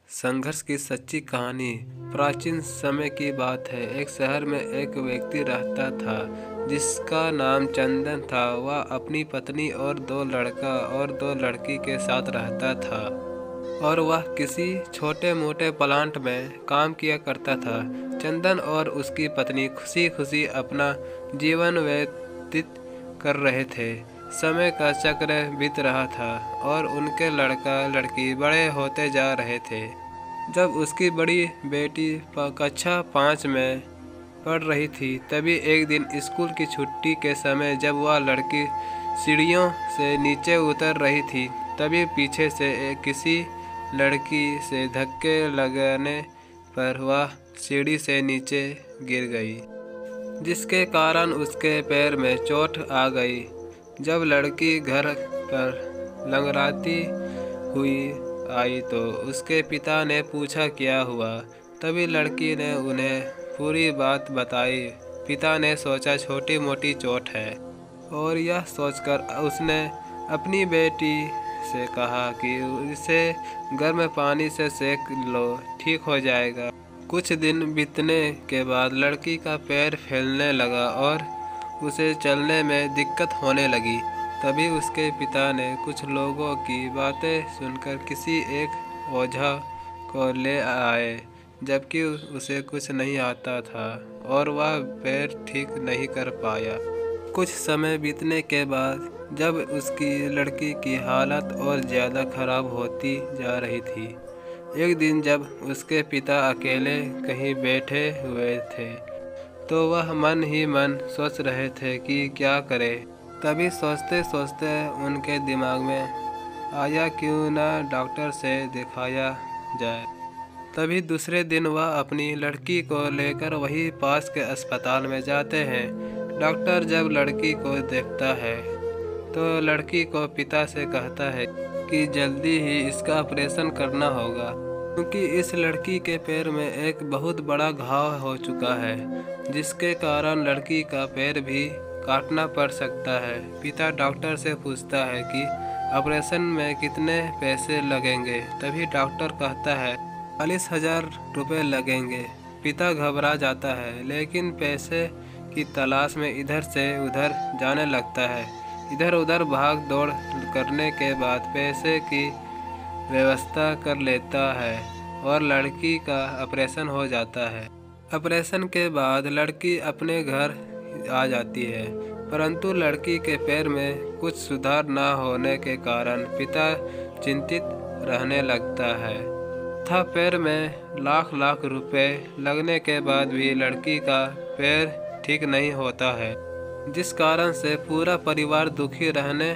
संघर्ष की सच्ची कहानी। प्राचीन समय की बात है। एक शहर में एक व्यक्ति रहता था जिसका नाम चंदन था। वह अपनी पत्नी और दो लड़का और दो लड़की के साथ रहता था और वह किसी छोटे मोटे प्लांट में काम किया करता था। चंदन और उसकी पत्नी खुशी खुशी अपना जीवन व्यतीत कर रहे थे। समय का चक्र बीत रहा था और उनके लड़का लड़की बड़े होते जा रहे थे। जब उसकी बड़ी बेटी कक्षा 5 में पढ़ रही थी, तभी एक दिन स्कूल की छुट्टी के समय जब वह लड़की सीढ़ियों से नीचे उतर रही थी, तभी पीछे से किसी लड़की से धक्के लगने पर वह सीढ़ी से नीचे गिर गई, जिसके कारण उसके पैर में चोट आ गई। जब लड़की घर पर लंगड़ाती हुई आई तो उसके पिता ने पूछा क्या हुआ। तभी लड़की ने उन्हें पूरी बात बताई। पिता ने सोचा छोटी मोटी चोट है और यह सोचकर उसने अपनी बेटी से कहा कि इसे गर्म पानी से सेक लो, ठीक हो जाएगा। कुछ दिन बीतने के बाद लड़की का पैर फैलने लगा और उसे चलने में दिक्कत होने लगी। तभी उसके पिता ने कुछ लोगों की बातें सुनकर किसी एक ओझा को ले आए, जबकि उसे कुछ नहीं आता था और वह पैर ठीक नहीं कर पाया। कुछ समय बीतने के बाद जब उसकी लड़की की हालत और ज़्यादा खराब होती जा रही थी, एक दिन जब उसके पिता अकेले कहीं बैठे हुए थे तो वह मन ही मन सोच रहे थे कि क्या करें। तभी सोचते सोचते उनके दिमाग में आया क्यों ना डॉक्टर से दिखाया जाए। तभी दूसरे दिन वह अपनी लड़की को लेकर वही पास के अस्पताल में जाते हैं। डॉक्टर जब लड़की को देखता है तो लड़की को पिता से कहता है कि जल्दी ही इसका ऑपरेशन करना होगा, क्योंकि इस लड़की के पैर में एक बहुत बड़ा घाव हो चुका है, जिसके कारण लड़की का पैर भी काटना पड़ सकता है। पिता डॉक्टर से पूछता है कि ऑपरेशन में कितने पैसे लगेंगे। तभी डॉक्टर कहता है 40,000 रुपये लगेंगे। पिता घबरा जाता है, लेकिन पैसे की तलाश में इधर से उधर जाने लगता है। इधर उधर भाग दौड़ करने के बाद पैसे की व्यवस्था कर लेता है और लड़की का ऑपरेशन हो जाता है। ऑपरेशन के बाद लड़की अपने घर आ जाती है, परंतु लड़की के पैर में कुछ सुधार न होने के कारण पिता चिंतित रहने लगता है। था पैर में लाख लाख रुपए लगने के बाद भी लड़की का पैर ठीक नहीं होता है, जिस कारण से पूरा परिवार दुखी रहने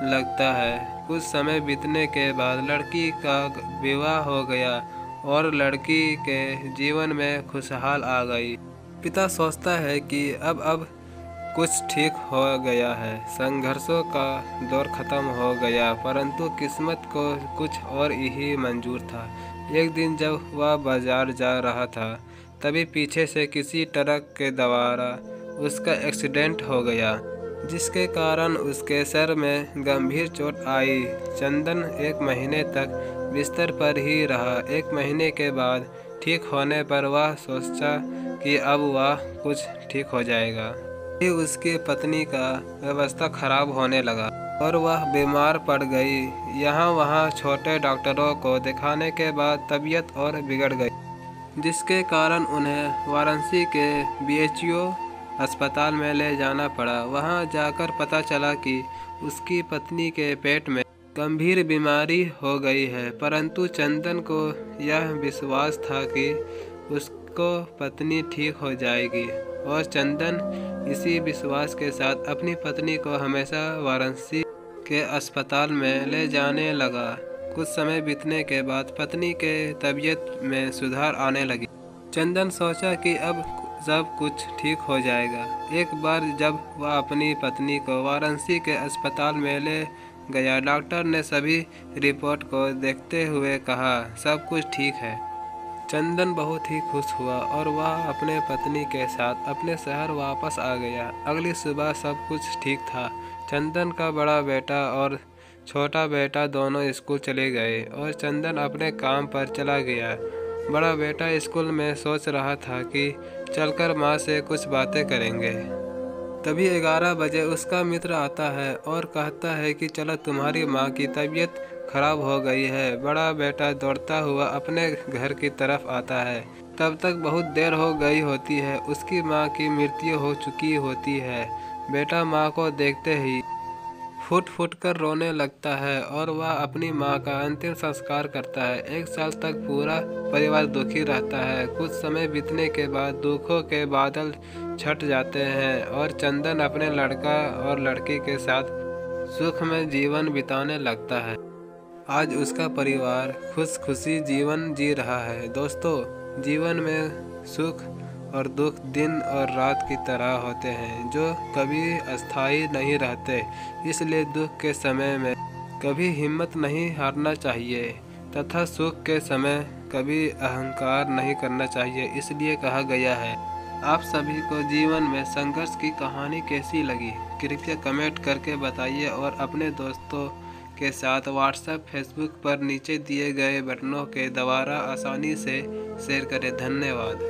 लगता है। कुछ समय बीतने के बाद लड़की का विवाह हो गया और लड़की के जीवन में खुशहाल आ गई। पिता सोचता है कि अब कुछ ठीक हो गया है, संघर्षों का दौर खत्म हो गया, परंतु किस्मत को कुछ और ही मंजूर था। एक दिन जब वह बाजार जा रहा था, तभी पीछे से किसी ट्रक के द्वारा उसका एक्सीडेंट हो गया, जिसके कारण उसके सर में गंभीर चोट आई। चंदन 1 महीने तक बिस्तर पर ही रहा। 1 महीने के बाद ठीक होने पर वह सोचा कि अब वह कुछ ठीक हो जाएगा। ही उसकी पत्नी का व्यवस्था खराब होने लगा और वह बीमार पड़ गई। यहाँ वहाँ छोटे डॉक्टरों को दिखाने के बाद तबीयत और बिगड़ गई, जिसके कारण उन्हें वाराणसी के BHO अस्पताल में ले जाना पड़ा। वहाँ जाकर पता चला कि उसकी पत्नी के पेट में गंभीर बीमारी हो गई है, परंतु चंदन को यह विश्वास था कि उसको पत्नी ठीक हो जाएगी और चंदन इसी विश्वास के साथ अपनी पत्नी को हमेशा वाराणसी के अस्पताल में ले जाने लगा। कुछ समय बीतने के बाद पत्नी के तबीयत में सुधार आने लगी। चंदन सोचा कि अब सब कुछ ठीक हो जाएगा। एक बार जब वह अपनी पत्नी को वाराणसी के अस्पताल में ले गया, डॉक्टर ने सभी रिपोर्ट को देखते हुए कहा सब कुछ ठीक है। चंदन बहुत ही खुश हुआ और वह अपने पत्नी के साथ अपने शहर वापस आ गया। अगली सुबह सब कुछ ठीक था। चंदन का बड़ा बेटा और छोटा बेटा दोनों स्कूल चले गए और चंदन अपने काम पर चला गया। बड़ा बेटा स्कूल में सोच रहा था कि चलकर माँ से कुछ बातें करेंगे। तभी 11 बजे उसका मित्र आता है और कहता है कि चलो, तुम्हारी माँ की तबीयत खराब हो गई है। बड़ा बेटा दौड़ता हुआ अपने घर की तरफ आता है। तब तक बहुत देर हो गई होती है, उसकी माँ की मृत्यु हो चुकी होती है। बेटा माँ को देखते ही फुट फुट कर रोने लगता है और वह अपनी माँ का अंतिम संस्कार करता है। 1 साल तक पूरा परिवार दुखी रहता है। कुछ समय बीतने के बाद दुखों के बादल छट जाते हैं और चंदन अपने लड़का और लड़की के साथ सुख में जीवन बिताने लगता है। आज उसका परिवार खुशी जीवन जी रहा है। दोस्तों, जीवन में सुख और दुख दिन और रात की तरह होते हैं, जो कभी अस्थायी नहीं रहते। इसलिए दुख के समय में कभी हिम्मत नहीं हारना चाहिए तथा सुख के समय कभी अहंकार नहीं करना चाहिए। इसलिए कहा गया है। आप सभी को जीवन में संघर्ष की कहानी कैसी लगी, कृपया कमेंट करके बताइए और अपने दोस्तों के साथ व्हाट्सएप, फेसबुक पर नीचे दिए गए बटनों के द्वारा आसानी से शेयर करें। धन्यवाद।